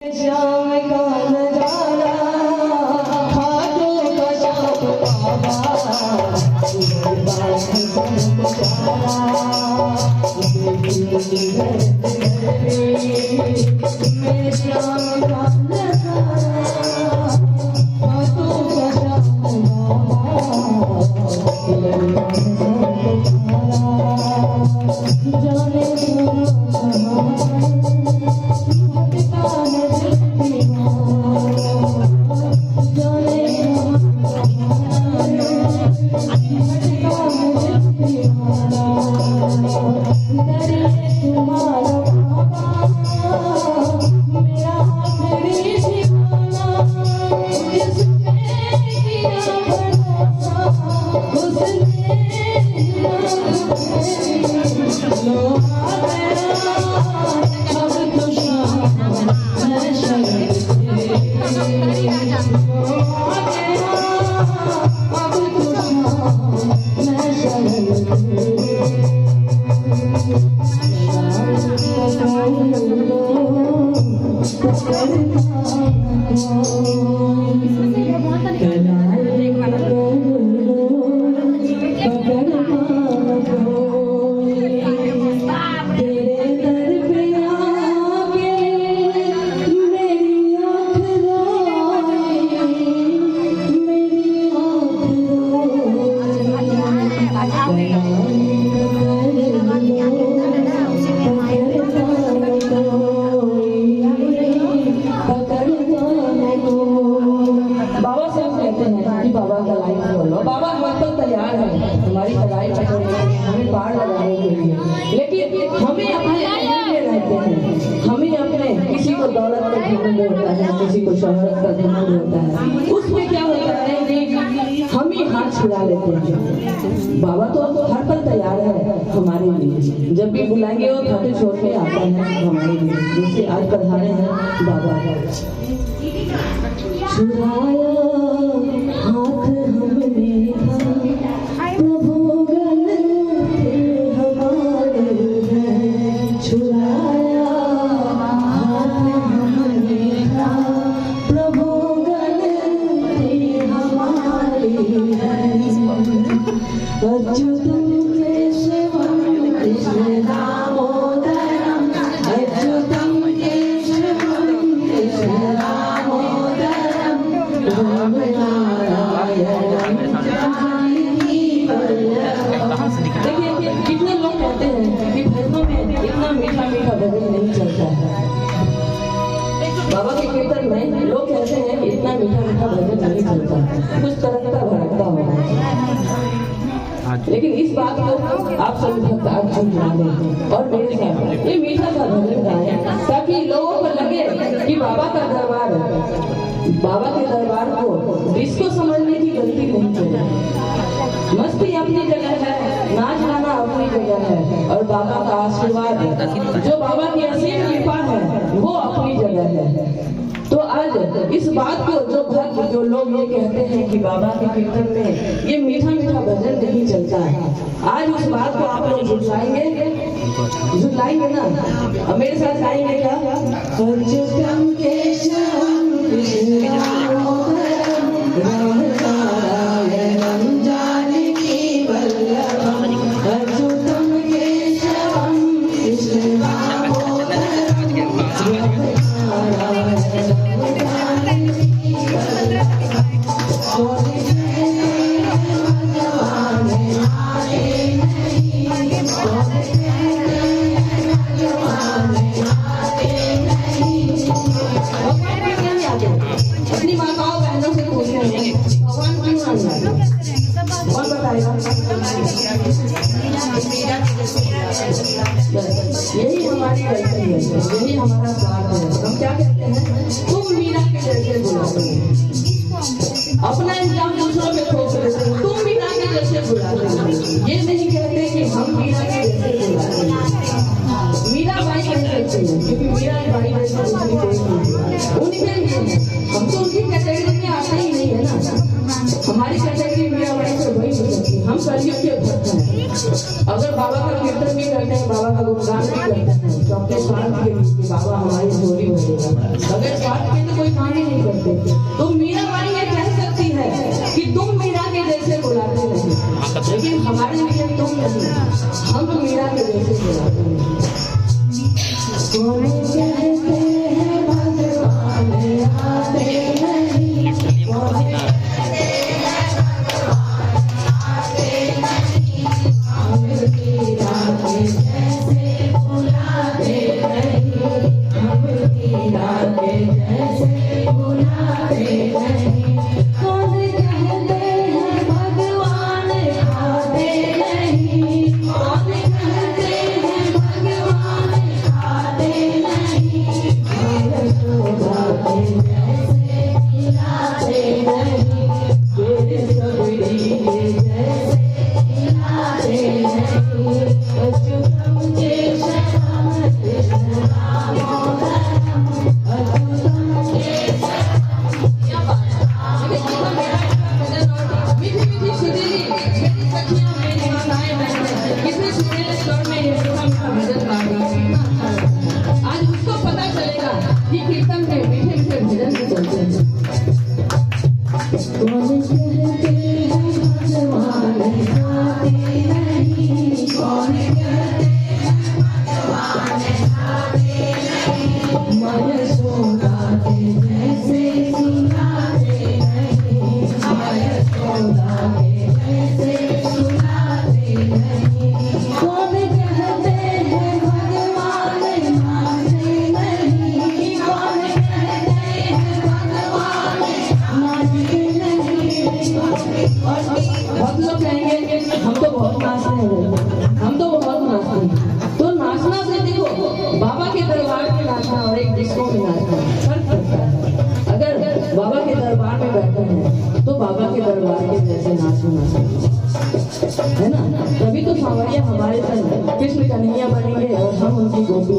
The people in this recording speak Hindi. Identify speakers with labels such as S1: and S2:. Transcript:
S1: श्याम का नजारा खाटू का श्याम मेरे श्याम का नजारा खाटू का जाने किसी को शोहरत का घमंड होता है, उसमें क्या होता है कि हम ही हाथ छुड़ा लेते हैं। बाबा तो हर पल तैयार है हमारे लिए, जब भी बुलाएंगे वो खाते छोड़ के आता है हमारे लिए। जैसे आज पधारे हैं बाबा, छुड़ाया हाथ हमने प्रभु गण हमारे हैं, छुड़ाया अच्युतम केशवम कृष्ण दामोदरम, अच्युतम केशवम कृष्ण दामोदरम, राम नारायणम जानकी वल्लभम। देखिए कितने लोग कहते हैं कि भजनों में इतना मीठा मीठा भजन नहीं चलता है। बाबा के कीर्तन में लोग कहते हैं कि इतना मीठा मीठा भजन नहीं चलता, कुछ तरकता भड़कता होगा। लेकिन इस बात को आप सभी भक्त आज सुन जाने और मेरे साथ ये मीठा सा भजन गाएं, ताकि लोगों को लगे कि बाबा का दरबार, बाबा के दरबार को डिस्को समझने की गलती नहीं चाहिए। मस्ती अपनी जगह है, नाच गाना अपनी जगह है, और बाबा का आशीर्वाद जो बाबा की असीम कृपा है वो अपनी जगह है। तो आज इस बात को जो भक्त जो लोग ये कहते हैं कि बाबा के कीर्तन में ये मीठा मीठा भजन नहीं चलता है, आज उस बात को आप लोग झुटलाएंगे ना। अब मेरे साथ गाएंगे क्या? Achyutam Keshavam Krishna Damodaram, Ram नारायणम Janaki Vallabham, Achyutam Keshavam Krishna Damodaram, Ram नारायणम
S2: Thank you.
S1: स्वार्थ के तो कोई काम ही नहीं करते। तो मीरा बाई ये कह सकती है कि तुम मीरा के जैसे बुलाते नहीं, लेकिन हमारे लिए तुम नहीं, हम मीरा के जैसे बुलाते हैं। कौन कहते हैं भगवान आते नहीं, कौन कहते हैं भगवान आते नहीं, हम मीरा के जैसे बुलाते नहीं, हम मीरा के जैसे बुलाते नहीं। कौन कहते हैं भगवान आते नहीं, कौन कहते हैं भगवान आते नहीं, हम शोभा के जैसे खिलाते नहीं, तेरे सबरी के जैसे खिलाते नहीं। अच्युतम केशवम कृष्ण दामोदरम, अच्युतम केशवम। मीठी मीठी सुरीली मेरी सखियां मेरी माताएं बहनें कितने सुरीले स्वर में ये मीठा भजन गा रही हैं। आज उसको पता चलेगा कि कीर्तन में मीठे मीठे भजन भी चलते हैं। कौन कहते हैं भगवान आते नहीं, कौन कहते हैं भगवान आते नहीं, मन सोना के जैसे सुनाते नहीं, मन सोना के जैसे सुनाते नहीं। कौन कहते हैं भगवान नाचते नहीं, कौन कहते हैं भगवान नाचते नहीं। और बहुत लोग कहेंगे हम तो बहुत नाचते हैं, हम तो बहुत नाचते हैं। तो नाचना से देखो बाबा के दरबार में नाचना और एक डिस्को में नाचना फर्क पड़ता है। अगर बाबा के दरबार में बैठे हैं तो बाबा के दरबार के जैसे नाचना है ना, तभी तो सांवरिया हमारे संग कृष्ण कन्हैया बनेंगे और हम उनकी गोपी